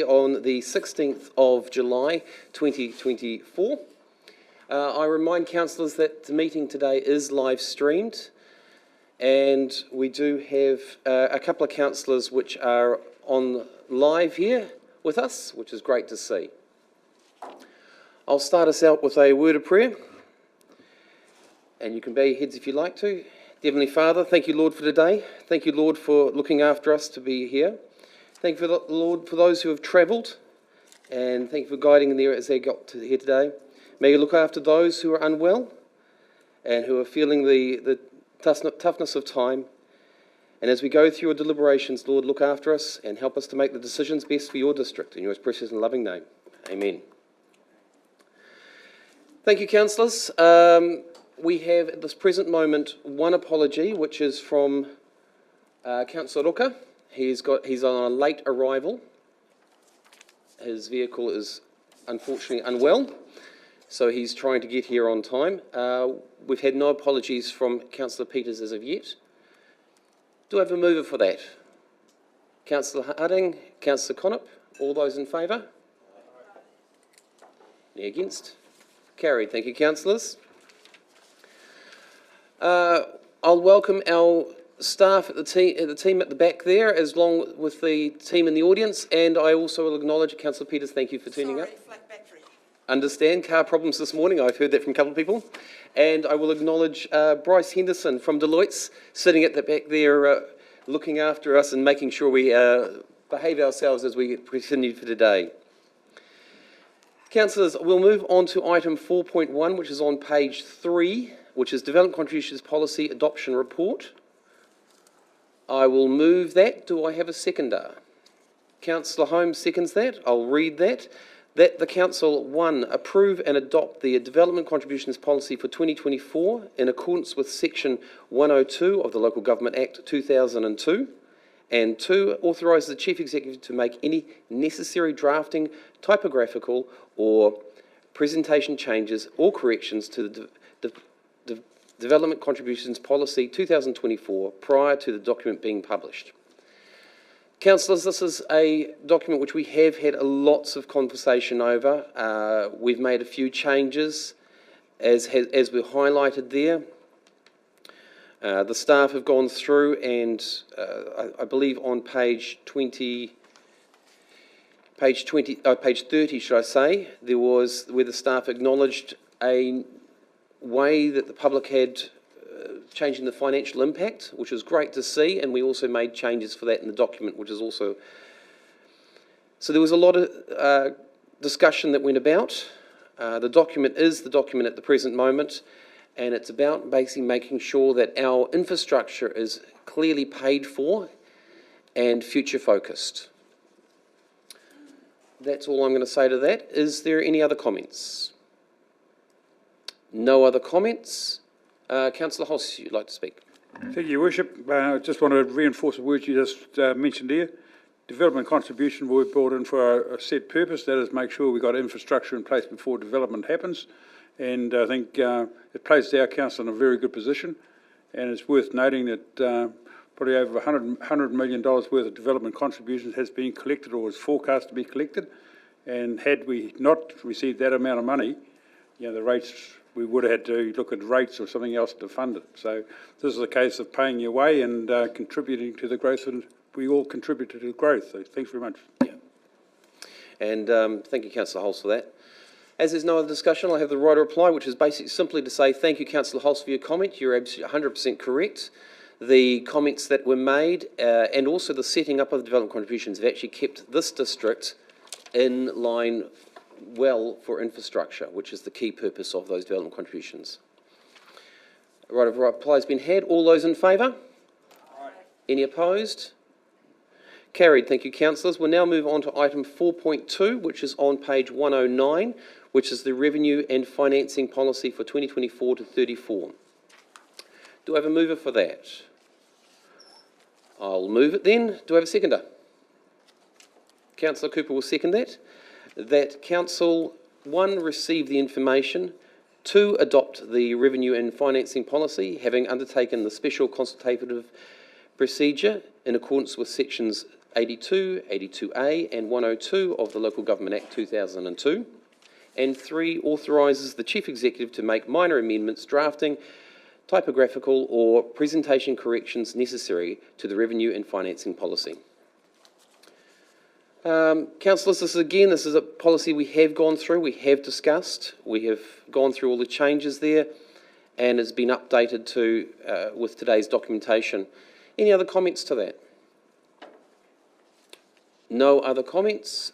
On the 16th of July 2024. I remind councillors that the meeting today is live streamed, and we do have a couple of councillors which are on live here with us, which is great to see. I'll start us out with a word of prayer, and you can bow your heads if you like to. Heavenly Father, thank you, Lord, for today. Thank you, Lord, for looking after us to be here. Thank you, Lord, for those who have travelled, and thank you for guiding them there as they got to here today. May you look after those who are unwell and who are feeling the toughness of time. And as we go through your deliberations, Lord, look after us and help us to make the decisions best for your district. In your precious and loving name. Amen. Thank you, councillors. We have at this present moment one apology, which is from Councillor Roka. He's on a late arrival. His vehicle is unfortunately unwell, so he's trying to get here on time. We've had no apologies from Councillor Peters as of yet. Do I have a mover for that? Councillor Harding, Councillor Connop, all those in favour? Any against? Carried. Thank you, councillors. I'll welcome our staff at the team at the back there, as long with the team in the audience, and I also will acknowledge Councillor Peters. Thank you for turning up. Flat battery. Understand car problems this morning. I've heard that from a couple of people, and I will acknowledge Bryce Henderson from Deloitte's sitting at the back there, looking after us and making sure we behave ourselves as we continue for today. Councillors, we'll move on to item 4.1, which is on page 3, which is Development Contributions Policy Adoption Report. I will move that. Do I have a seconder? Councillor Holmes seconds that. I'll read that. That the Council, 1, approve and adopt the Development Contributions Policy for 2024 in accordance with Section 102 of the Local Government Act 2002, and 2, authorise the Chief Executive to make any necessary drafting, typographical or presentation changes or corrections to the Development Contributions Policy 2024 prior to the document being published. Councillors, this is a document which we have had lots of conversation over. We've made a few changes as we highlighted there. The staff have gone through and I believe on page 30 should I say, there was where the staff acknowledged a way that the public had changing the financial impact, which was great to see, and we also made changes for that in the document, which is also... So there was a lot of discussion that went about. The document is the document at the present moment, and it's about basically making sure that our infrastructure is clearly paid for and future focused. That's all I'm going to say to that. Is there any other comments? No other comments. Councillor Hoss, you'd like to speak. Thank you, Your Worship. I just want to reinforce the words you just mentioned here. Development contribution were brought in for a set purpose, that is make sure we've got infrastructure in place before development happens. And I think it places our council in a very good position. And it's worth noting that probably over $100 million worth of development contributions has been collected or is forecast to be collected. And had we not received that amount of money, you know, the rates, we would have had to look at rates or something else to fund it. So this is a case of paying your way and contributing to the growth, and we all contributed to the growth. So thanks very much. Yeah. And thank you, Councillor Holst, for that. As there's no other discussion, I'll have the right reply, which is basically simply to say thank you, Councillor Holst, for your comment. You're absolutely 100% correct. The comments that were made and also the setting up of the development contributions have actually kept this district in line well for infrastructure, which is the key purpose of those development contributions. Right of reply has been had. All those in favour? Aye. Any opposed? Carried. Thank you, councillors. We'll now move on to item 4.2, which is on page 109, which is the Revenue and Financing Policy for 2024 to 34. Do I have a mover for that? I'll move it then. Do I have a seconder? Councillor Cooper will second that. That Council, 1, receive the information, 2, adopt the Revenue and Financing Policy, having undertaken the special consultative procedure in accordance with sections 82, 82A and 102 of the Local Government Act 2002. And 3, authorises the Chief Executive to make minor amendments, drafting, typographical or presentation corrections necessary to the revenue and financing policy. Councillors, this is a policy we have gone through, we have discussed, we have gone through all the changes there, and it's been updated to with today's documentation. Any other comments to that? No other comments.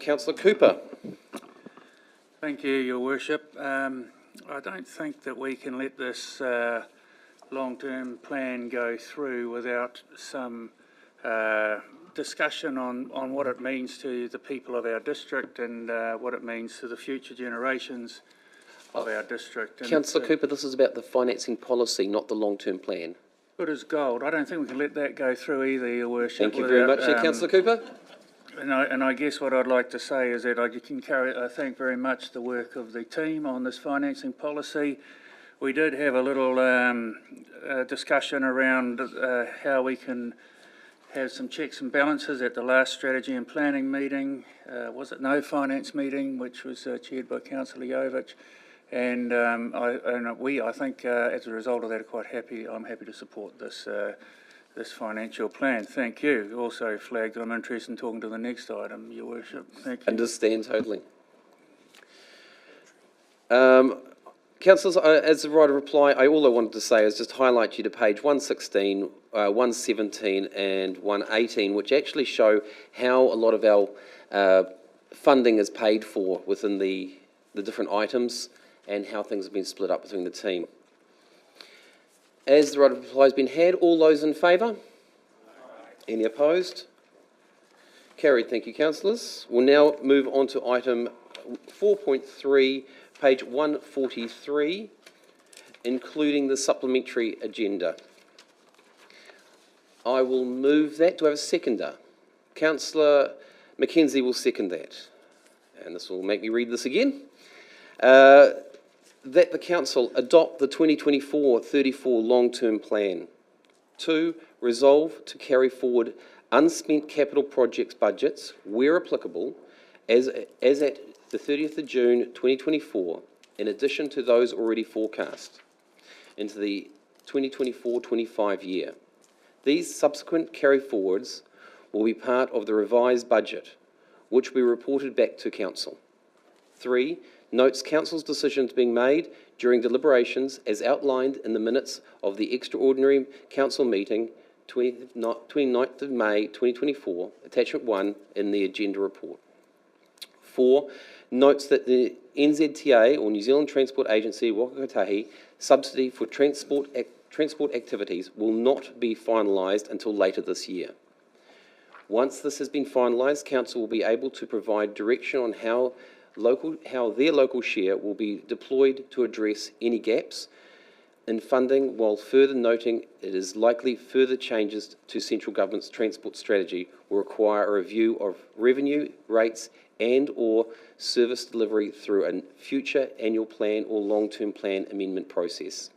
Councillor Cooper. Thank you, Your Worship. I don't think that we can let this long-term plan go through without some discussion on what it means to the people of our district and what it means to the future generations of our district. Councillor Cooper, this is about the financing policy, not the long-term plan. Good as gold. I don't think we can let that go through either, Your Worship. Thank you very much, Councillor Cooper. And I guess what I'd like to say is that I thank very much the work of the team on this financing policy. We did have a little discussion around how we can have some checks and balances at the last strategy and planning meeting. Was it no finance meeting, which was chaired by Councillor Jovich. And I think as a result of that, are quite happy. I'm happy to support this this financial plan. Thank you. Also flagged that I'm interested in talking to the next item, Your Worship. Thank you. Understand totally. Councillors, as the right of reply, all I wanted to say is just highlight you to page 116, 117 and 118, which actually show how a lot of our funding is paid for within the different items and how things have been split up between the team. As the right of reply has been had, all those in favour? Any opposed? Carried. Thank you, councillors. We'll now move on to item 4.3, page 143, including the supplementary agenda. I will move that. Do I have a seconder? Councillor Mackenzie will second that. And this will make me read this again. That the Council adopt the 2024-34 long-term plan. 2, resolve to carry forward unspent capital projects budgets, where applicable, as at the 30th of June 2024, in addition to those already forecast, into the 2024-25 year. These subsequent carry forwards will be part of the revised budget, which will be reported back to Council. 3, notes Council's decisions being made during deliberations as outlined in the minutes of the extraordinary Council meeting 29th of May 2024, attachment 1 in the agenda report. 4, notes that the NZTA, or New Zealand Transport Agency Whangarei subsidy for transport activities will not be finalised until later this year. Once this has been finalised, Council will be able to provide direction on how their local share will be deployed to address any gaps in funding, while further noting it is likely further changes to central government's transport strategy will require a review of revenue, rates and or service delivery through a future annual plan or long-term plan amendment process.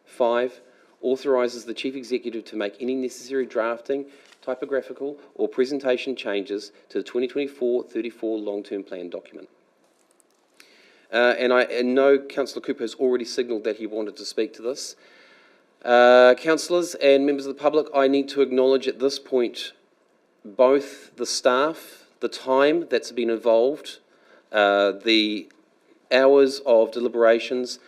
5, authorises the Chief Executive to make any necessary drafting, typographical or presentation changes to the 2024-34 long-term plan document. And I know Councillor Cooper has already signalled that he wanted to speak to this. Councillors and members of the public, I need to acknowledge at this point both the staff, the time that's been involved, the hours of deliberations,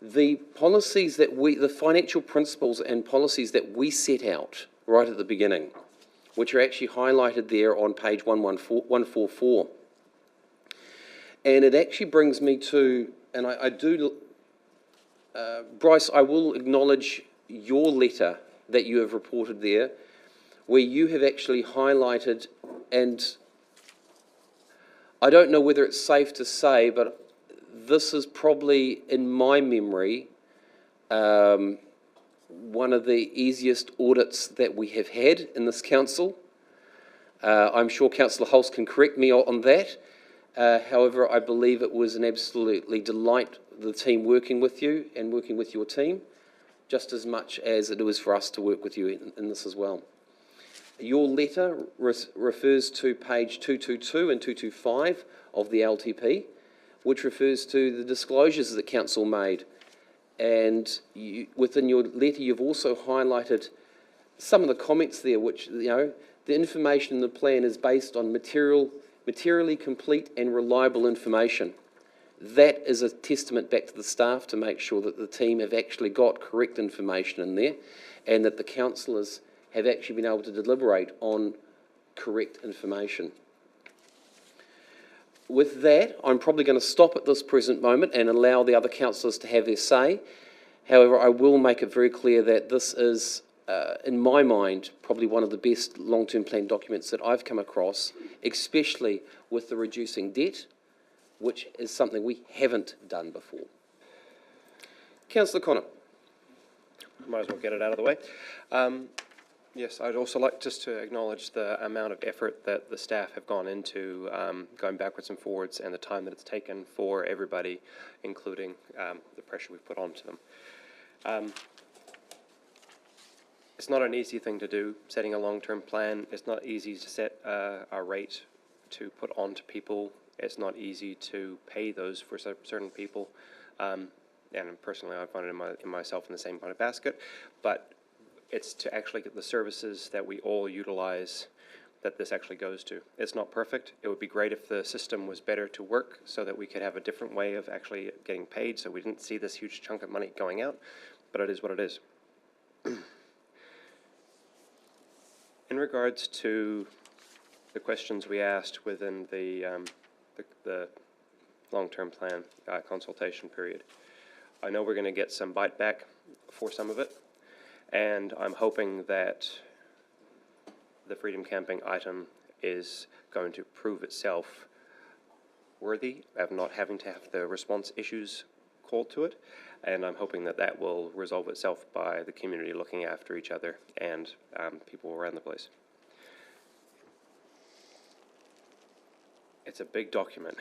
the policies that the financial principles and policies that we set out right at the beginning, which are actually highlighted there on page 144. And it actually brings me to, and Bryce, I will acknowledge your letter that you have reported there, where you have actually highlighted, and I don't know whether it's safe to say, but this is probably, in my memory, one of the easiest audits that we have had in this council. I'm sure Councillor Hulse can correct me on that. However, I believe it was an absolutely delight, the team working with you and working with your team, just as much as it was for us to work with you in this as well. Your letter refers to page 222 and 225 of the LTP, which refers to the disclosures that council made. And within your letter, you've also highlighted some of the comments there, which, the information in the plan is based on materially complete and reliable information. That is a testament back to the staff to make sure that the team have actually got correct information in there, and that the councillors have actually been able to deliberate on correct information. With that, I'm probably going to stop at this present moment and allow the other councillors to have their say. However, I will make it very clear that this is, in my mind, probably one of the best long-term plan documents that I've come across, especially with the reducing debt, which is something we haven't done before. Councillor Connor. Might as well get it out of the way. Yes, I'd also like just to acknowledge the amount of effort that the staff have gone into going backwards and forwards, and the time that it's taken for everybody, including the pressure we've put onto them. It's not an easy thing to do, setting a long-term plan. It's not easy to set a rate to put onto people. It's not easy to pay those for certain people. And personally, I find it in myself in the same kind of basket. But it's to actually get the services that we all utilize that this actually goes to. It's not perfect. It would be great if the system was better to work so that we could have a different way of actually getting paid, so we didn't see this huge chunk of money going out, but it is what it is. In regards to the questions we asked within the long-term plan consultation period, I know we're going to get some bite back for some of it, and I'm hoping that the freedom camping item is going to prove itself worthy of not having to have the response issues called to it, and I'm hoping that that will resolve itself by the community looking after each other and people around the place. It's a big document.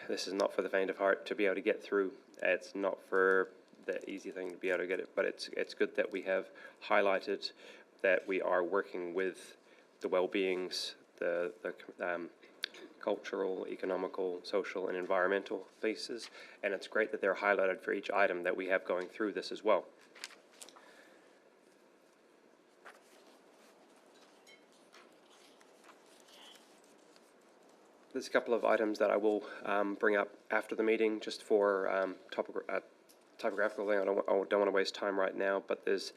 This is not for the faint of heart to be able to get through. It's not for the easy thing to be able to get it, but it's good that we have highlighted that we are working with the well-beings, the cultural, economical, social, and environmental pieces, and it's great that they're highlighted for each item that we have going through this as well. There's a couple of items that I will bring up after the meeting, just for typographical thing. I don't want to waste time right now, but there's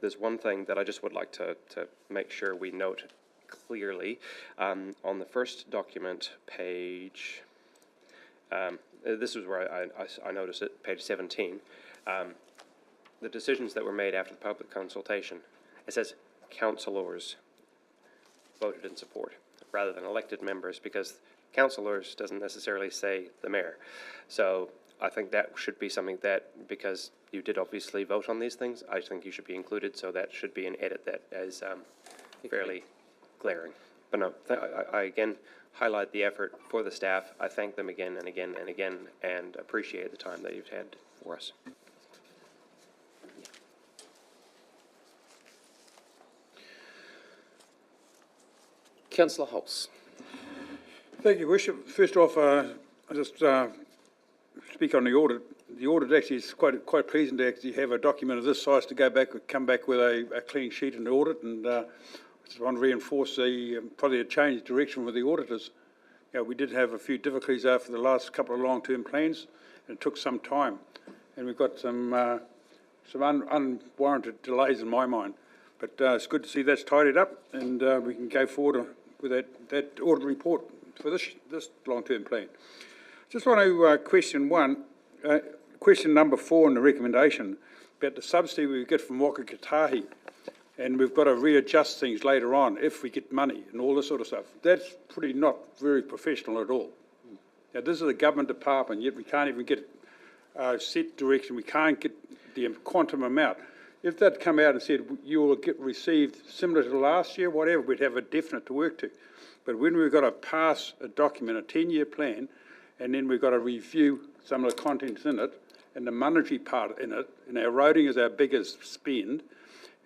there's one thing that I just would like to make sure we note clearly. On the first document, page, this is where I noticed it, page 17, the decisions that were made after the public consultation. It says councillors voted in support, rather than elected members, because councillors doesn't necessarily say the mayor. So I think that should be something that, because you did obviously vote on these things, I think you should be included, so that should be an edit that is fairly glaring. But no, I again highlight the effort for the staff. I thank them again and again and again, and appreciate the time that you've had for us. Councillor Hulse. Thank you, Worship. First off, I just speak on the audit. The audit actually is quite pleasing to actually have a document of this size to come back with a clean sheet in the audit, and I just want to reinforce probably a change of direction with the auditors. We did have a few difficulties after the last couple of long-term plans, and it took some time, and we've got some unwarranted delays in my mind. But it's good to see that's tidied up, and we can go forward with that audit report for this long-term plan. Just want to question number 4 in the recommendation about the subsidy we get from Whangarei, and we've got to readjust things later on if we get money and all this sort of stuff. That's pretty not very professional at all. Now, this is a government department, yet we can't even get set direction. We can't get the quantum amount. If they'd come out and said you will get received similar to last year, whatever, we'd have a definite to work to. But when we've got to pass a document, a 10-year plan, and then we've got to review some of the contents in it, and the monetary part in it, and our roading is our biggest spend,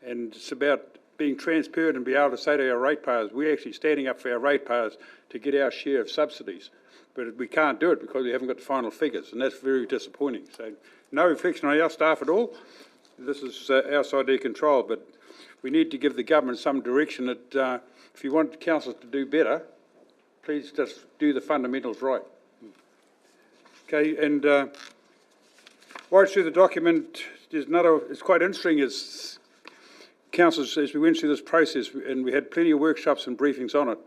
and it's about being transparent and be able to say to our ratepayers, we're actually standing up for our ratepayers to get our share of subsidies. But we can't do it because we haven't got the final figures, and that's very disappointing. So no reflection on our staff at all. This is outside their control, but we need to give the government some direction that if you want councils to do better, please just do the fundamentals right. Okay, and right through the document, there's another, it's quite interesting, is councils, as we went through this process, and we had plenty of workshops and briefings on it,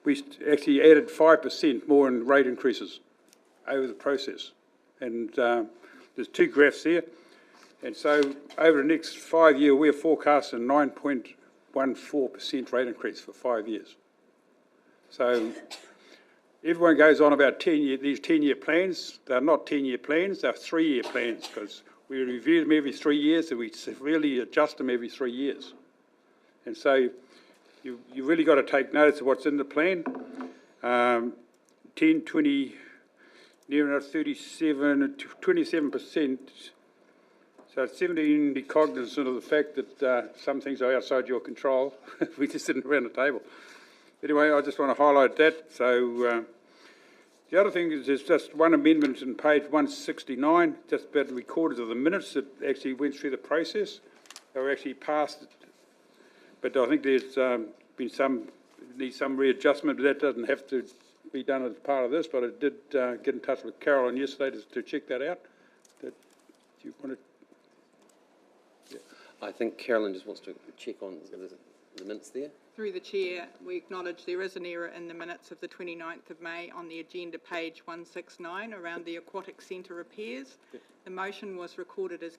we actually added 5% more in rate increases over the process. And there's two graphs there. And so over the next 5 years, we're forecasting 9.14% rate increase for 5 years. So everyone goes on about these 10-year plans. They're not 10-year plans, they're 3-year plans, because we review them every 3 years and we really adjust them every 3 years. And so you really got to take notice of what's in the plan. 10, 20, near enough 37, 27%. So it's 17, be cognizant of the fact that some things are outside your control. We just sitting around the table. Anyway, I just want to highlight that. So the other thing is there's just one amendment on page 169, just about the recorders of the minutes that actually went through the process. They were actually passed, but I think there's been needs some readjustment, but that doesn't have to be done as part of this, but I did get in touch with Carolyn yesterday to check that out. Do you want to? I think Carolyn just wants to check on the minutes there. Through the Chair, we acknowledge there is an error in the minutes of the 29th of May on the agenda page 169 around the Aquatic Centre repairs. Yep. The motion was recorded as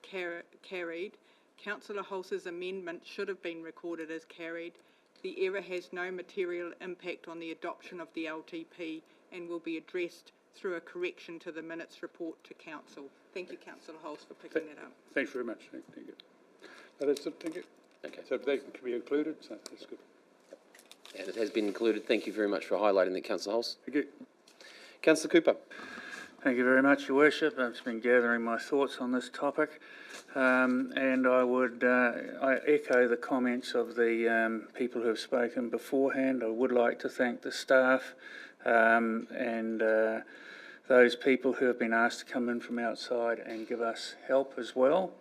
carried. Councillor Hulse's amendment should have been recorded as carried. The error has no material impact on the adoption of the LTP and will be addressed through a correction to the minutes report to Council. Thank you, Councillor Hulse, for picking that up. Thanks very much. Thank you. That's it, thank you. Okay. So that can be included, so that's good. And it has been included. Thank you very much for highlighting that, Councillor Hulse. Thank you. Councillor Cooper. Thank you very much, Your Worship. I've just been gathering my thoughts on this topic, and I would I echo the comments of the people who have spoken beforehand. I would like to thank the staff and those people who have been asked to come in from outside and give us help as well.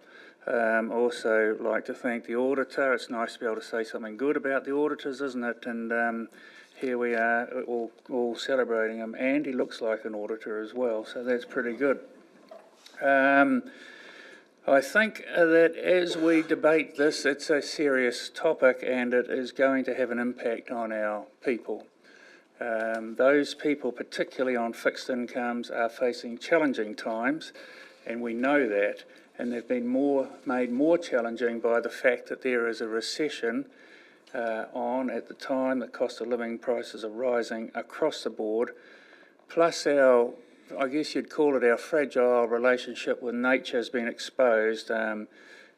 Also like to thank the auditor. It's nice to be able to say something good about the auditors, isn't it? And here we are all celebrating him, and he looks like an auditor as well, so that's pretty good. I think that as we debate this, it's a serious topic and it is going to have an impact on our people. Those people, particularly on fixed incomes, are facing challenging times, and we know that. And they've been made more challenging by the fact that there is a recession on at the time. The cost of living prices are rising across the board, plus our, I guess you'd call it our fragile relationship with nature has been exposed, and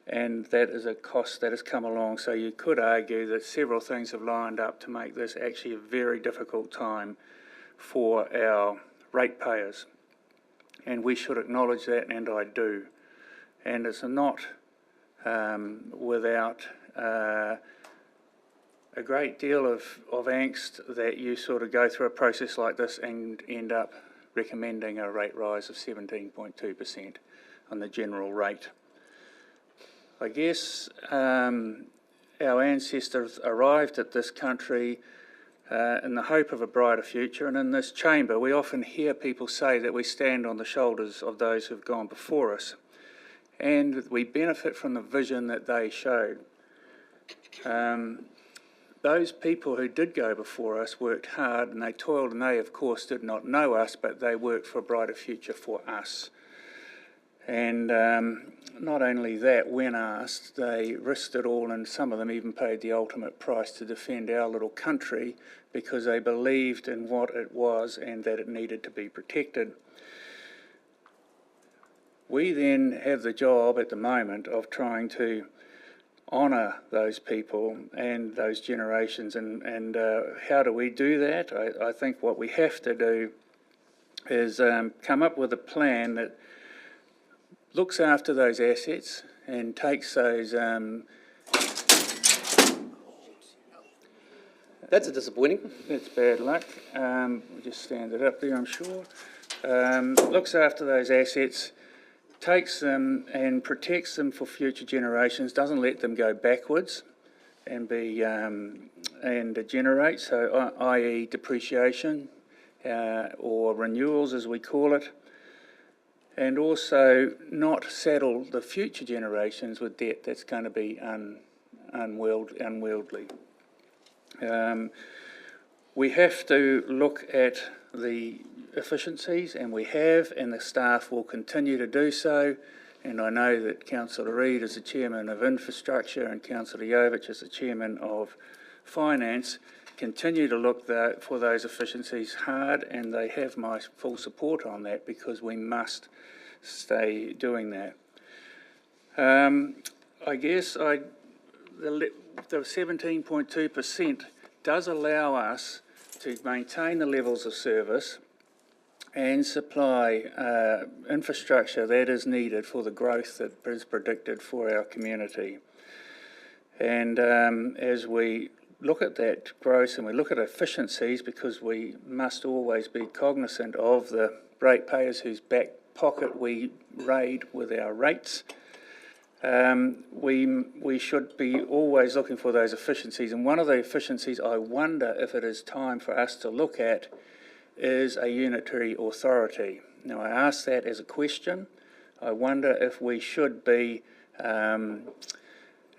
that is a cost that has come along. So you could argue that several things have lined up to make this actually a very difficult time for our ratepayers, and we should acknowledge that, and I do. And it's not without a great deal of angst that you sort of go through a process like this and end up recommending a rate rise of 17.2% on the general rate. I guess our ancestors arrived at this country in the hope of a brighter future, and in this chamber we often hear people say that we stand on the shoulders of those who've gone before us, and we benefit from the vision that they showed. Those people who did go before us worked hard and they toiled, and they of course did not know us, but they worked for a brighter future for us. And not only that, when asked, they risked it all, and some of them even paid the ultimate price to defend our little country because they believed in what it was and that it needed to be protected. We then have the job at the moment of trying to honour those people and those generations, and how do we do that? I think what we have to do is come up with a plan that looks after those assets and takes those That's a disappointing. That's bad luck. We'll just stand it up there, I'm sure. Looks after those assets, takes them and protects them for future generations, doesn't let them go backwards and degenerate, so i.e. depreciation or renewals as we call it, and also not saddle the future generations with debt that's going to be unwieldy. We have to look at the efficiencies, and we have, and the staff will continue to do so. And I know that Councillor Reid is the Chairman of Infrastructure and Councillor Jovich is the Chairman of Finance, continue to look for those efficiencies hard, and they have my full support on that because we must stay doing that. I guess the 17.2% does allow us to maintain the levels of service and supply infrastructure that is needed for the growth that is predicted for our community. And as we look at that growth and we look at efficiencies, because we must always be cognizant of the ratepayers whose back pocket we raid with our rates, we should be always looking for those efficiencies. And one of the efficiencies I wonder if it is time for us to look at is a unitary authority. Now, I ask that as a question. I wonder if we should be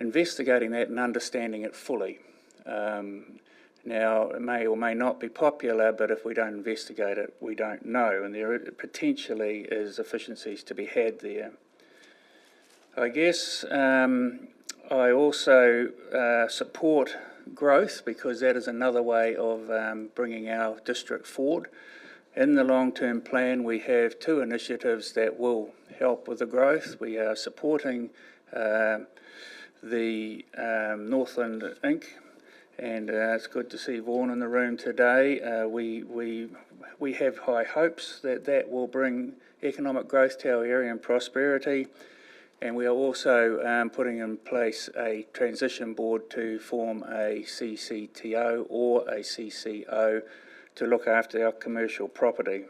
investigating that and understanding it fully. Now, it may or may not be popular, but if we don't investigate it, we don't know, and there potentially is efficiencies to be had there. I guess I also support growth, because that is another way of bringing our district forward. In the long-term plan, we have two initiatives that will help with the growth. We are supporting the Northland Inc., and it's good to see Vaughan in the room today. We have high hopes that that will bring economic growth to our area and prosperity. And we are also putting in place a transition board to form a CCTO or a CCO to look after our commercial property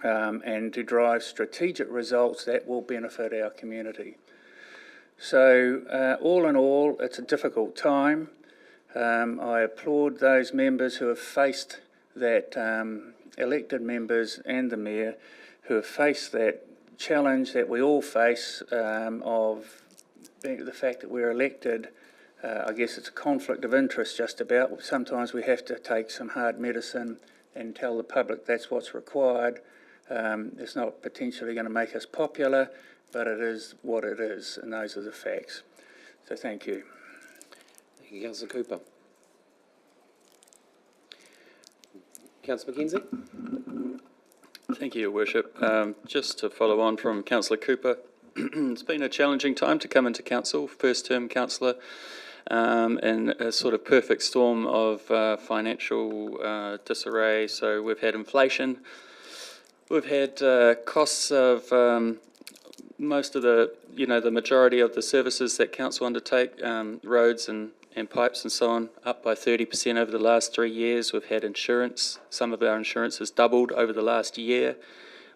and to drive strategic results that will benefit our community. So all in all, it's a difficult time. I applaud those members who have faced that, elected members and the Mayor, who have faced that challenge that we all face of the fact that we're elected. I guess it's a conflict of interest just about. Sometimes we have to take some hard medicine and tell the public that's what's required. It's not potentially going to make us popular, but it is what it is, and those are the facts. So thank you. Thank you, Councillor Cooper. Councillor Mackenzie? Thank you, Your Worship. Just to follow on from Councillor Cooper, it's been a challenging time to come into council, first-term councillor, in a sort of perfect storm of financial disarray. So we've had inflation, we've had costs of most of the majority of the services that council undertake, roads and pipes and so on, up by 30% over the last 3 years. We've had insurance. Some of our insurance has doubled over the last year.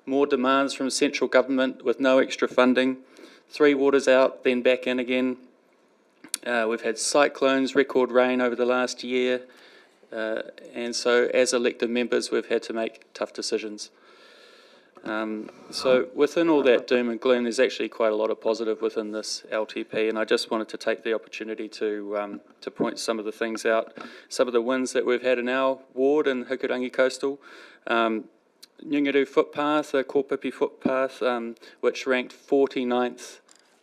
More demands from central government with no extra funding. 3 waters out, then back in again. We've had cyclones, record rain over the last year. And so as elected members, we've had to make tough decisions. So within all that doom and gloom, there's actually quite a lot of positive within this LTP, and I just wanted to take the opportunity to point some of the things out, some of the wins that we've had in our ward in Hikurangi Coastal. Whangarei footpath, the Kōpipi footpath, which ranked 49th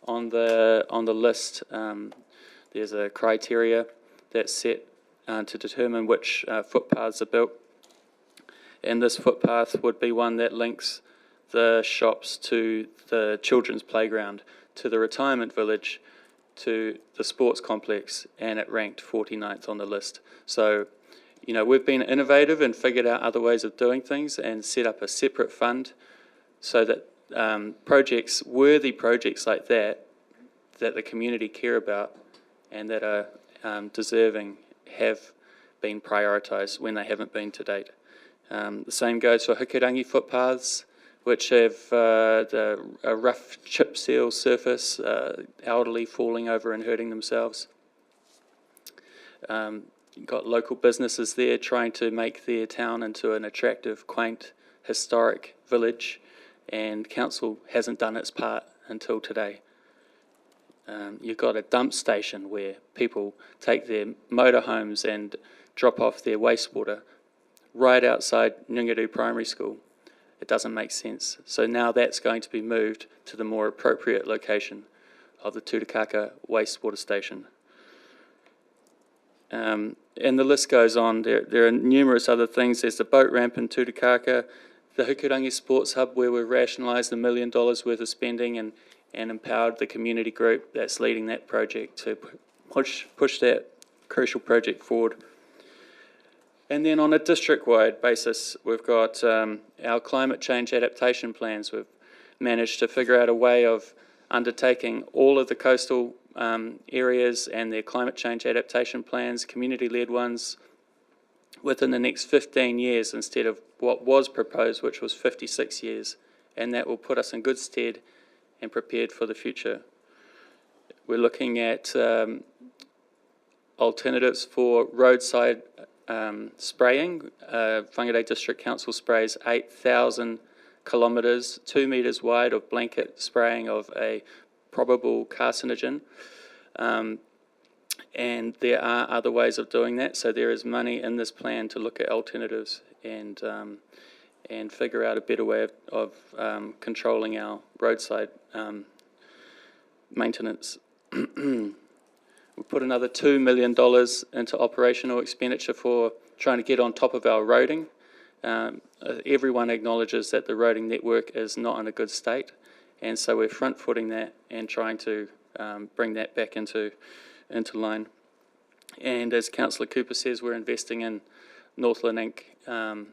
on the list. There's a criteria that's set to determine which footpaths are built, and this footpath would be one that links the shops to the children's playground, to the retirement village, to the sports complex, and it ranked 49th on the list. So, we've been innovative and figured out other ways of doing things and set up a separate fund so that worthy projects like that the community care about and that are deserving, have been prioritised when they haven't been to date. The same goes for Hikurangi footpaths, which have a rough chip seal surface, elderly falling over and hurting themselves. You've got local businesses there trying to make their town into an attractive, quaint, historic village, and council hasn't done its part until today. You've got a dump station where people take their motorhomes and drop off their wastewater right outside Whangarei Primary School. It doesn't make sense. So now that's going to be moved to the more appropriate location of the Tutukaka wastewater station. And the list goes on. There are numerous other things. There's the boat ramp in Tutukaka, the Hikurangi Sports Hub, where we've rationalised $1 million worth of spending and empowered the community group that's leading that project to push that crucial project forward. And then on a district-wide basis, we've got our climate change adaptation plans. We've managed to figure out a way of undertaking all of the coastal areas and their climate change adaptation plans, community-led ones, within the next 15 years instead of what was proposed, which was 56 years. And that will put us in good stead and prepared for the future. We're looking at alternatives for roadside spraying. Whangarei District Council sprays 8,000 kilometres, 2 metres wide of blanket spraying of a probable carcinogen. And there are other ways of doing that, so there is money in this plan to look at alternatives and figure out a better way of controlling our roadside maintenance. We put another $2 million into operational expenditure for trying to get on top of our roading. Everyone acknowledges that the roading network is not in a good state, and so we're front-footing that and trying to bring that back into line. And as Councillor Cooper says, we're investing in Northland Inc.,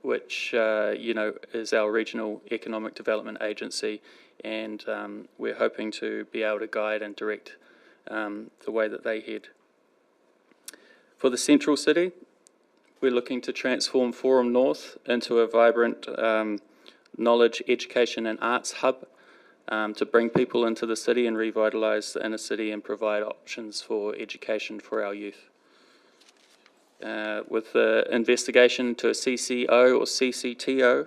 which is our regional economic development agency, and we're hoping to be able to guide and direct the way that they head. For the central city, we're looking to transform Forum North into a vibrant knowledge, education and arts hub to bring people into the city and revitalise the inner city and provide options for education for our youth. With the investigation to a CCO or CCTO,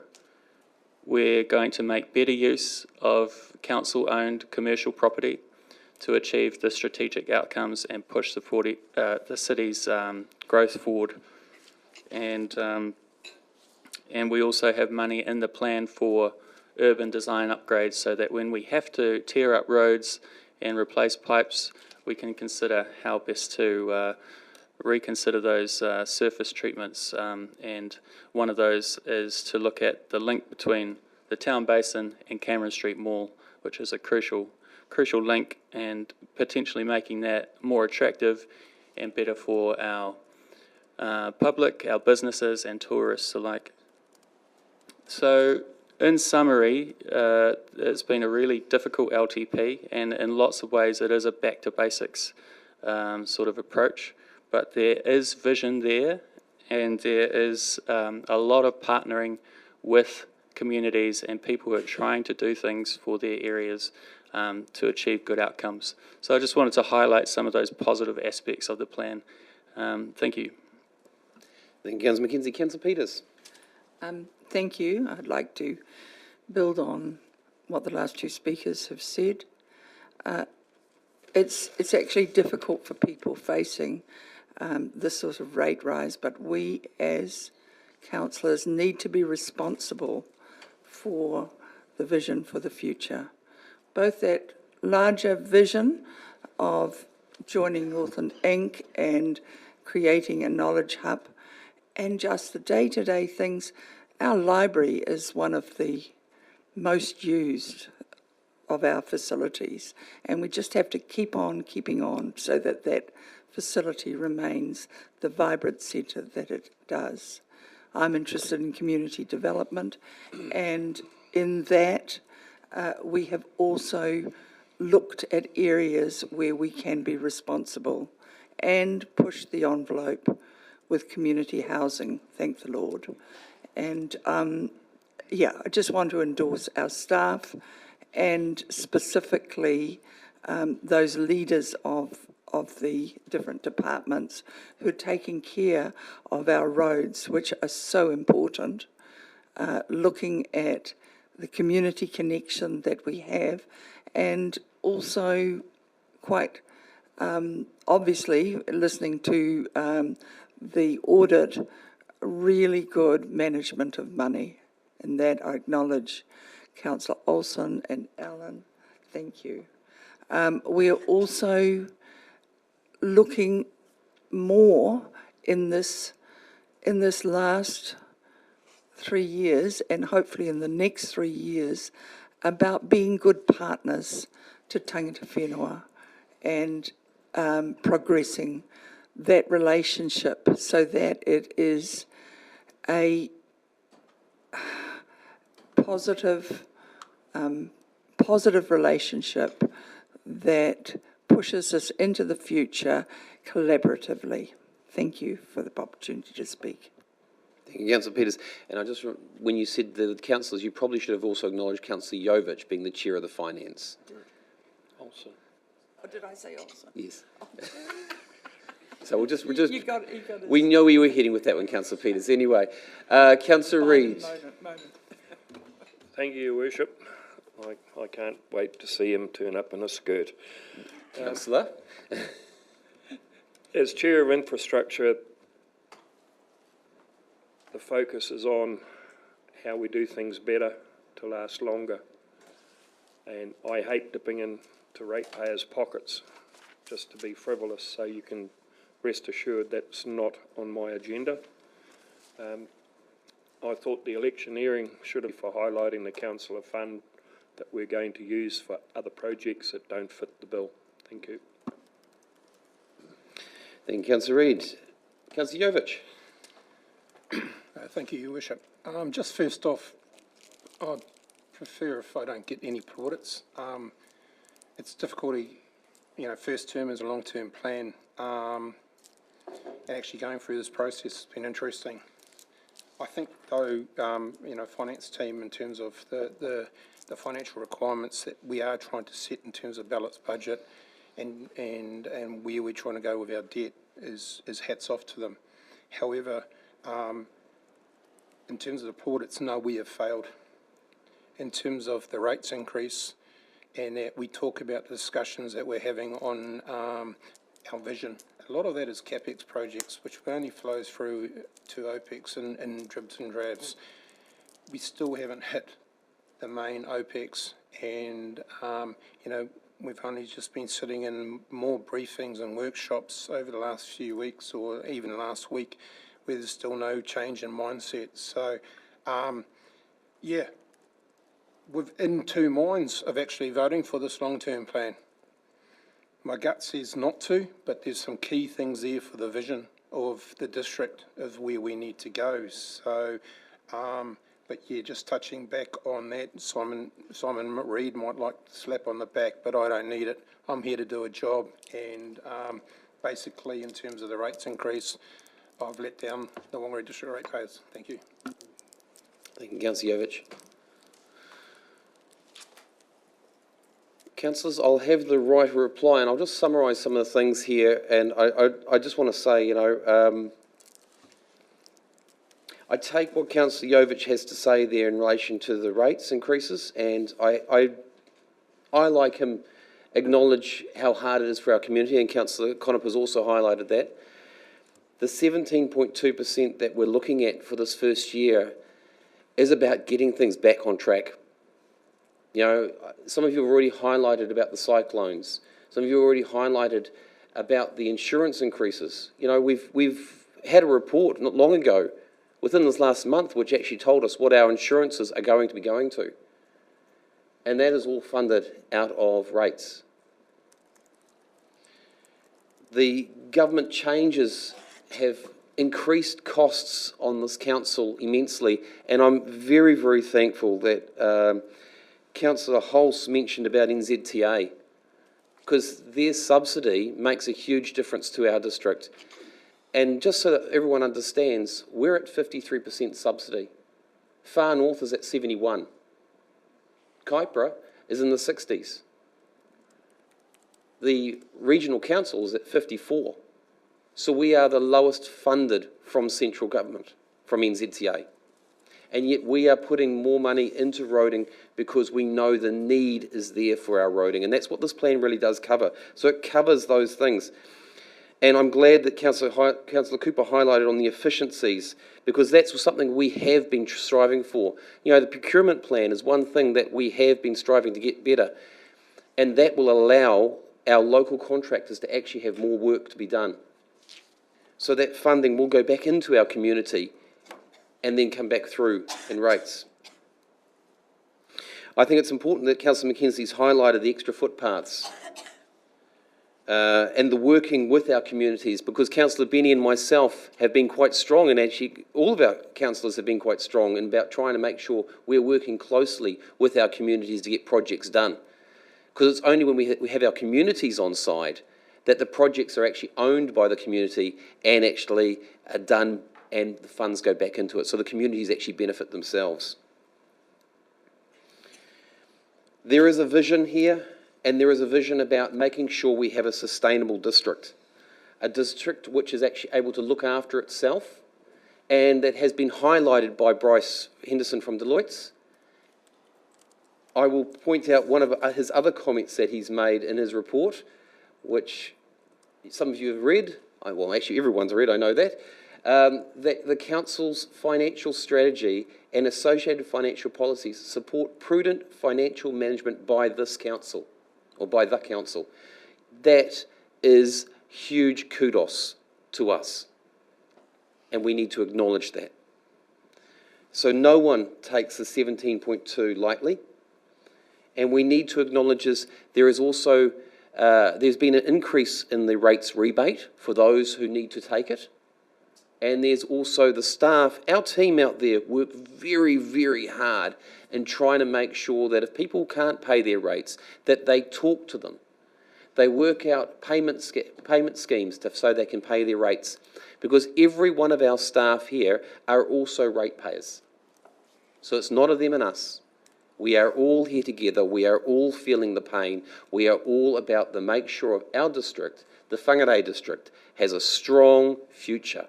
we're going to make better use of council-owned commercial property to achieve the strategic outcomes and push the city's growth forward. And we also have money in the plan for urban design upgrades so that when we have to tear up roads and replace pipes, we can consider how best to reconsider those surface treatments. And one of those is to look at the link between the town basin and Cameron Street Mall, which is a crucial link, and potentially making that more attractive and better for our public, our businesses and tourists alike. So in summary, it's been a really difficult LTP, and in lots of ways it is a back to basics sort of approach, but there is vision there, and there is a lot of partnering with communities and people who are trying to do things for their areas to achieve good outcomes. So I just wanted to highlight some of those positive aspects of the plan. Thank you. Thank you, Councillor Mackenzie. Councillor Peters. Thank you. I'd like to build on what the last two speakers have said. It's actually difficult for people facing this sort of rate rise, but we as councillors need to be responsible for the vision for the future. Both that larger vision of joining Northland Inc. and creating a knowledge hub, and just the day-to-day things. Our library is one of the most used of our facilities, and we just have to keep on keeping on so that that facility remains the vibrant centre that it does. I'm interested in community development, and in that we have also looked at areas where we can be responsible and push the envelope with community housing, thank the Lord. And yeah, I just want to endorse our staff and specifically those leaders of the different departments who are taking care of our roads, which are so important, looking at the community connection that we have, and also quite obviously listening to the audit, really good management of money. And that I acknowledge Councillor Olsen and Alan. Thank you. We are also looking more in this last 3 years, and hopefully in the next 3 years, about being good partners to tangata whenua and progressing that relationship so that it is a positive relationship that pushes us into the future collaboratively. Thank you for the opportunity to speak. Thank you, Councillor Peters. And I just, when you said the councillors, you probably should have also acknowledged Councillor Jovic being the chair of the finance. Olsen. Oh, did I say Olsen? Yes. So we'll just You got it. we know where you were heading with that one, Councillor Peters. Anyway, Councillor Reid. Moment. Thank you, Your Worship. I can't wait to see him turn up in a skirt. Councillor. As Chair of Infrastructure, the focus is on how we do things better to last longer. And I hate dipping into ratepayers' pockets just to be frivolous, so you can rest assured that's not on my agenda. I thought the electioneering should have for highlighting the councillor fund that we're going to use for other projects that don't fit the bill. Thank you. Thank you, Councillor Reid. Councillor Jovic. Thank you, Your Worship. Just first off, I'd prefer if I don't get any plaudits. It's difficulty, first term is a long-term plan. And actually going through this process has been interesting. I think, though, finance team, in terms of the financial requirements that we are trying to set in terms of balanced budget and where we're trying to go with our debt is hats off to them. However, in terms of the plaudits, no, we have failed. In terms of the rates increase, and that we talk about the discussions that we're having on our vision, a lot of that is CapEx projects, which only flows through to OPEX in dribs and drabs. We still haven't hit the main OPEX, and we've only just been sitting in more briefings and workshops over the last few weeks, or even last week, where there's still no change in mindset. So, yeah, we're in two minds of actually voting for this long-term plan. My gut says not to, but there's some key things there for the vision of the district of where we need to go. So, but yeah, just touching back on that, Simon Reid might like to slap on the back, but I don't need it. I'm here to do a job, and basically in terms of the rates increase, I've let down the Whangarei District ratepayers. Thank you. Thank you, Councillor Jovic. Councillors, I'll have the right to reply, and I'll just summarise some of the things here. And I just want to say, I take what Councillor Jovic has to say there in relation to the rates increases, and I like him, acknowledge how hard it is for our community, and Councillor Conop has also highlighted that. The 17.2% that we're looking at for this first year is about getting things back on track. Some of you have already highlighted about the cyclones. Some of you have already highlighted about the insurance increases. We've had a report not long ago, within this last month, which actually told us what our insurances are going to be going to. And that is all funded out of rates. The government changes have increased costs on this council immensely, and I'm very, very thankful that Councillor Hulse mentioned about NZTA, because their subsidy makes a huge difference to our district. And just so that everyone understands, we're at 53% subsidy. Far North is at 71. Kaipara is in the 60s. The regional council is at 54. So we are the lowest funded from central government, from NZTA. And yet we are putting more money into roading because we know the need is there for our roading. And that's what this plan really does cover. So it covers those things. And I'm glad that Councillor Cooper highlighted on the efficiencies, because that's something we have been striving for. You know, the procurement plan is one thing that we have been striving to get better. And that will allow our local contractors to actually have more work to be done. So that funding will go back into our community and then come back through in rates. I think it's important that Councillor Mackenzie's highlighted the extra footpaths and the working with our communities, because Councillor Benny and myself have been quite strong, and actually all of our councillors have been quite strong in about trying to make sure we're working closely with our communities to get projects done. Because it's only when we have our communities on side that the projects are actually owned by the community and actually are done and the funds go back into it. So the communities actually benefit themselves. There is a vision here, and there is a vision about making sure we have a sustainable district. A district which is actually able to look after itself, and that has been highlighted by Bryce Henderson from Deloitte. I will point out one of his other comments that he's made in his report, which some of you have read. Well, actually everyone's read, I know that. That the Council's financial strategy and associated financial policies support prudent financial management by this Council, or by the Council. That is huge kudos to us, and we need to acknowledge that. So no one takes the 17.2 lightly, and we need to acknowledge this. There is also, there's been an increase in the rates rebate for those who need to take it. And there's also the staff, our team out there work very, very hard in trying to make sure that if people can't pay their rates, that they talk to them. They work out payment schemes so they can pay their rates. Because every one of our staff here are also ratepayers. So it's not of them and us. We are all here together. We are all feeling the pain. We are all about the make sure of our district, the Whangarei District, has a strong future.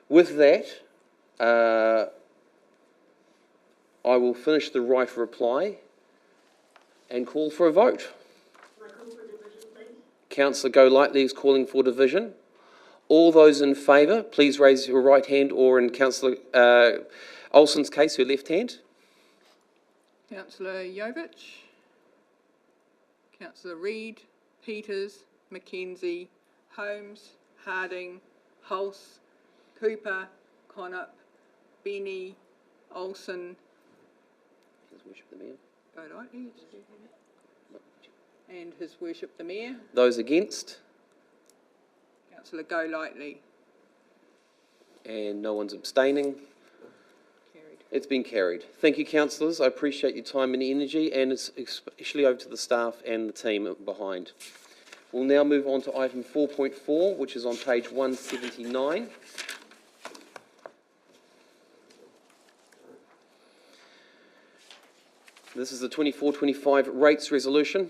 With that, I will finish the right of reply and call for a vote. Councillor Golightly is calling for division. All those in favour, please raise your right hand, or in Councillor Olsen's case, her left hand. Councillor Jovich, Councillor Reid, Peters, Mackenzie, Holmes, Harding, Hulse, Cooper, Connop, Benny, Olsen, His Worship the Mayor. Golightly, and His Worship the Mayor. Those against? Councillor Golightly. And no one's abstaining. Carried. It's been carried. Thank you, councillors. I appreciate your time and energy, and it's especially over to the staff and the team behind. We'll now move on to item 4.4, which is on page 179. This is the 24-25 rates resolution.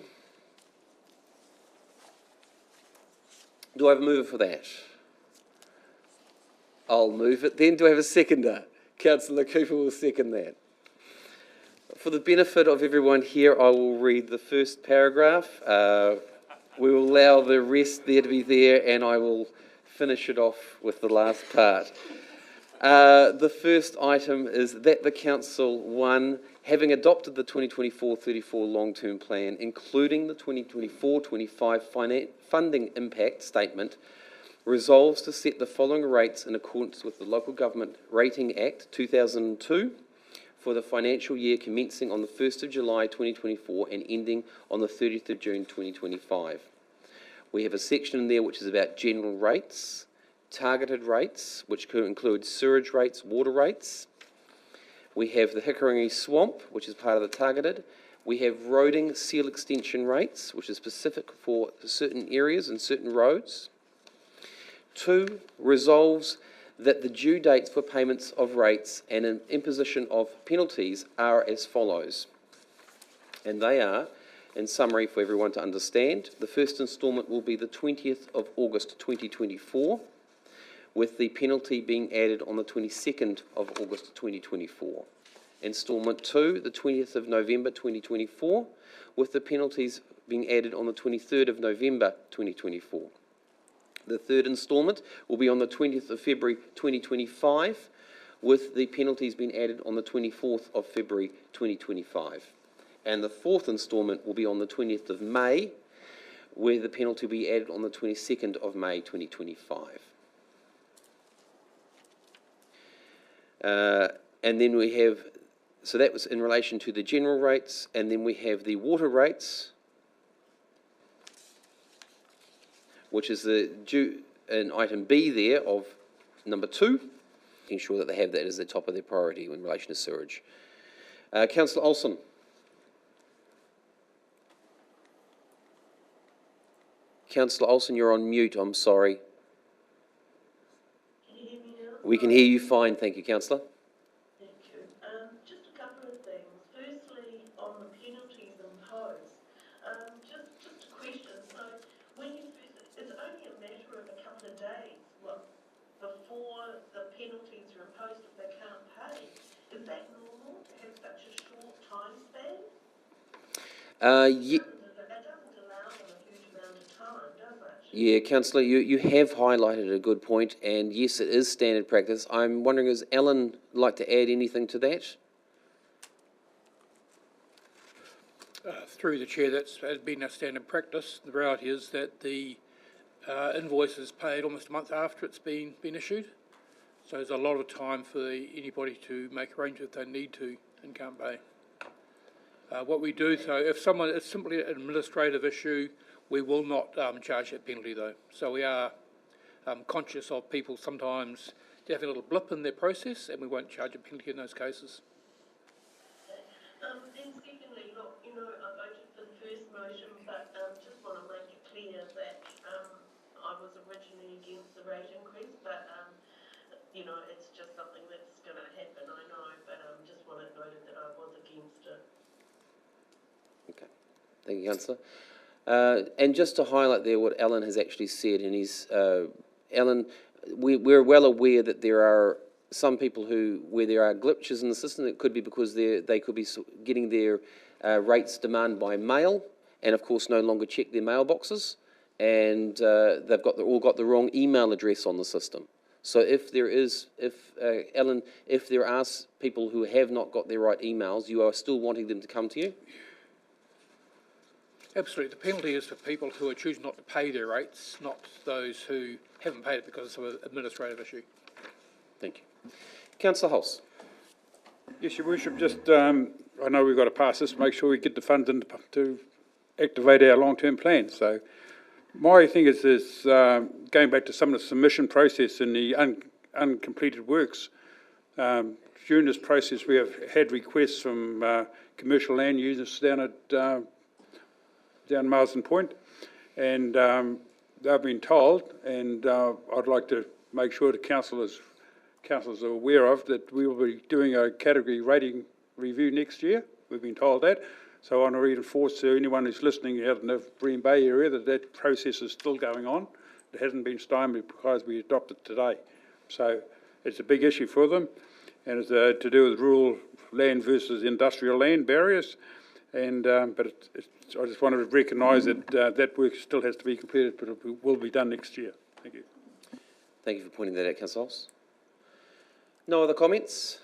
Do I have a mover for that? I'll move it then. Do I have a seconder? Councillor Cooper will second that. For the benefit of everyone here, I will read the first paragraph. We will allow the rest there to be there, and I will finish it off with the last part. The first item is that the Council, 1, having adopted the 2024-34 long-term plan, including the 2024-25 funding impact statement, resolves to set the following rates in accordance with the Local Government Rating Act 2002 for the financial year commencing on the 1st of July 2024 and ending on the 30th of June 2025. We have a section in there which is about general rates, targeted rates, which could include sewage rates, water rates. We have the Whangarei Swamp, which is part of the targeted. We have roading seal extension rates, which is specific for certain areas and certain roads. 2, resolves that the due dates for payments of rates and an imposition of penalties are as follows. And they are, in summary for everyone to understand, the first instalment will be the 20th of August 2024, with the penalty being added on the 22nd of August 2024. Instalment 2, the 20th of November 2024, with the penalties being added on the 23rd of November 2024. The third instalment will be on the 20th of February 2025, with the penalties being added on the 24th of February 2025. And the fourth instalment will be on the 20th of May, where the penalty will be added on the 22nd of May 2025. And then we have, so that was in relation to the general rates, and then we have the water rates, which is the due in item B there of number 2, making sure that they have that as the top of their priority in relation to sewage. Councillor Olsen. Councillor Olsen, you're on mute, I'm sorry. Can you hear me now? We can hear you fine, thank you, Councillor. Thank you. Just a couple of things. Firstly, on the penalties imposed, just a question. So, when you it's only a matter of a couple of days before the penalties are imposed if they can't pay. Is that normal to have such a short time span? It doesn't allow them a huge amount of time, does it? Yeah, Councillor, you have highlighted a good point, and yes, it is standard practice. I'm wondering, does Alan like to add anything to that? Through the chair, that has been a standard practice. The reality is that the invoice is paid almost a month after it's been issued. So there's a lot of time for anybody to make arrangements if they need to and can't pay. What we do, so if it's simply an administrative issue, we will not charge that penalty though. So we are conscious of people sometimes having a little blip in their process, and we won't charge a penalty in those cases. Then secondly, look, I voted for the first motion, but just want to make it clear that I was originally against the rate increase, but it's just something that's going to happen, I know, but just want it noted that I was against it. Okay, thank you, Councillor. And just to highlight there what Alan has actually said, and Alan, we're well aware that there are some people where there are glitches in the system. It could be because they could be getting their rates demand by mail, and of course no longer check their mailboxes, and they've all got the wrong email address on the system. So if there are people who have not got their right emails, you are still wanting them to come to you? Absolutely. The penalty is for people who are choosing not to pay their rates, not those who haven't paid it because of an administrative issue. Thank you. Councillor Hulse. Yes, Your Worship, just, I know we've got to pass this, make sure we get the funds in to activate our long-term plan. So my thing is going back to some of the submission process in the uncompleted works. During this process, we have had requests from commercial land users down at Marsden Point, and they've been told, and I'd like to make sure the councillors are aware of, that we will be doing a category rating review next year. We've been told that. So I want to reinforce to anyone who's listening out in the Bream Bay area that process is still going on. It hasn't been stymied because we adopted today. So it's a big issue for them, and it's to do with rural land versus industrial land barriers. And but I just want to recognise that that work still has to be completed, but it will be done next year. Thank you. Thank you for pointing that out, Councillor Hulse. No other comments?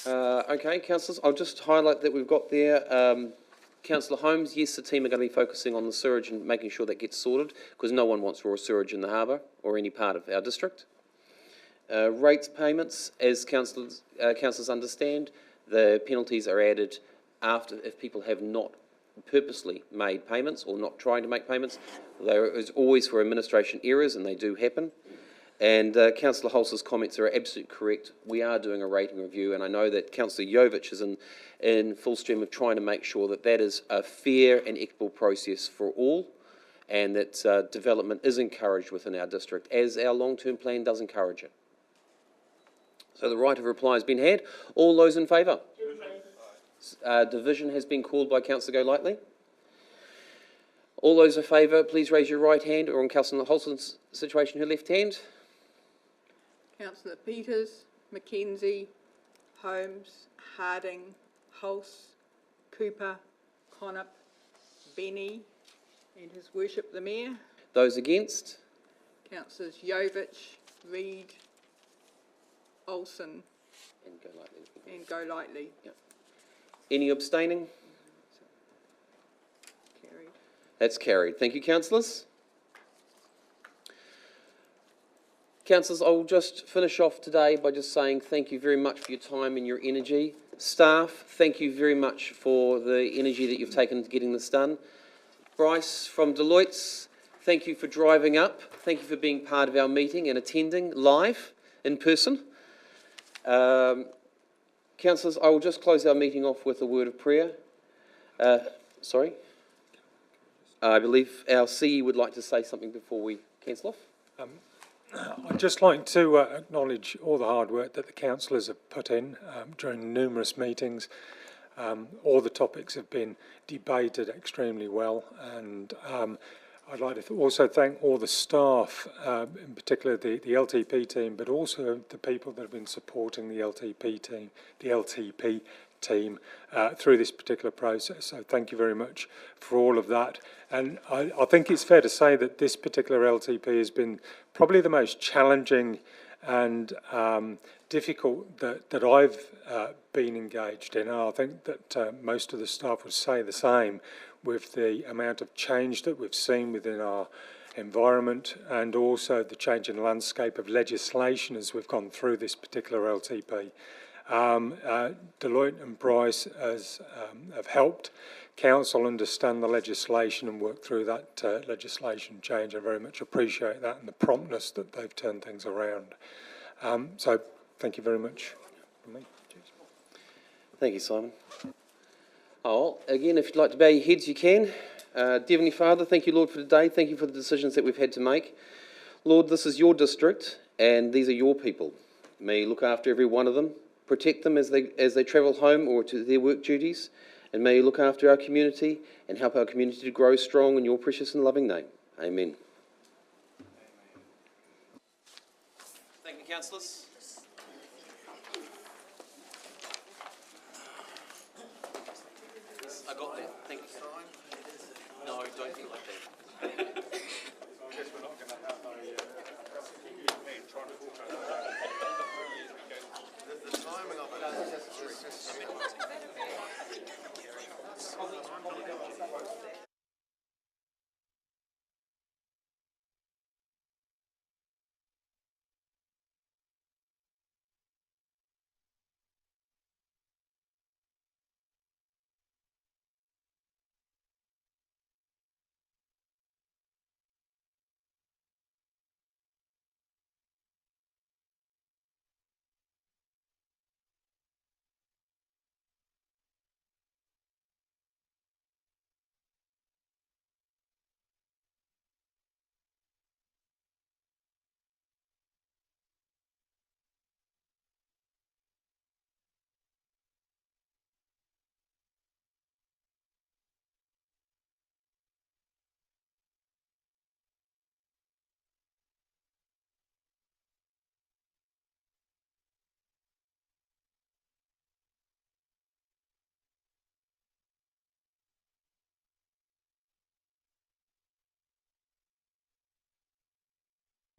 Okay, councillors, I'll just highlight that we've got there Councillor Holmes. Yes, the team are going to be focusing on the sewage and making sure that gets sorted, because no one wants raw sewage in the harbour or any part of our district. Rates payments, as councillors understand, the penalties are added after if people have not purposely made payments or not trying to make payments. There is always for administration errors, and they do happen. And Councillor Hulse's comments are absolutely correct. We are doing a rating review, and I know that Councillor Jovich is in full stream of trying to make sure that that is a fair and equitable process for all. and that development is encouraged within our district, as our long-term plan does encourage it. So the right of reply has been had. All those in favour? Division has been called by Councillor Golightly. All those in favour, please raise your right hand, or in Councillor Holson's situation, her left hand. Councillor Peters, Mackenzie, Holmes, Harding, Hulse, Cooper, Connop, Benny, and His Worship the Mayor. Those against? Councillors Jovich, Reid, Olsen, and Golightly. Yep. Any abstaining? Carried. That's carried. Thank you, councillors. Councillors, I will just finish off today by just saying thank you very much for your time and your energy. Staff, thank you very much for the energy that you've taken to getting this done. Bryce from Deloitte's, thank you for driving up. Thank you for being part of our meeting and attending live in person. Councillors, I will just close our meeting off with a word of prayer. Sorry? I believe our CE would like to say something before we cancel off. I'd just like to acknowledge all the hard work that the councillors have put in during numerous meetings. All the topics have been debated extremely well, and I'd like to also thank all the staff, in particular the LTP team, but also the people that have been supporting the LTP team through this particular process. So thank you very much for all of that. And I think it's fair to say that this particular LTP has been probably the most challenging and difficult that I've been engaged in. And I think that most of the staff would say the same, with the amount of change that we've seen within our environment and also the change in landscape of legislation as we've gone through this particular LTP. Deloitte and Bryce have helped Council understand the legislation and work through that legislation change. I very much appreciate that and the promptness that they've turned things around. So thank you very much from me. Cheers. Thank you, Simon. Oh, again, if you'd like to bow your heads, you can. Dear Heavenly Father, thank you, Lord, for today. Thank you for the decisions that we've had to make. Lord, this is your district, and these are your people. May you look after every one of them, protect them as they travel home or to their work duties, and may you look after our community and help our community to grow strong in your precious and loving name. Amen. Thank you, councillors. I got that. Thank you. No, don't think like that. I guess we're not going to have a trying to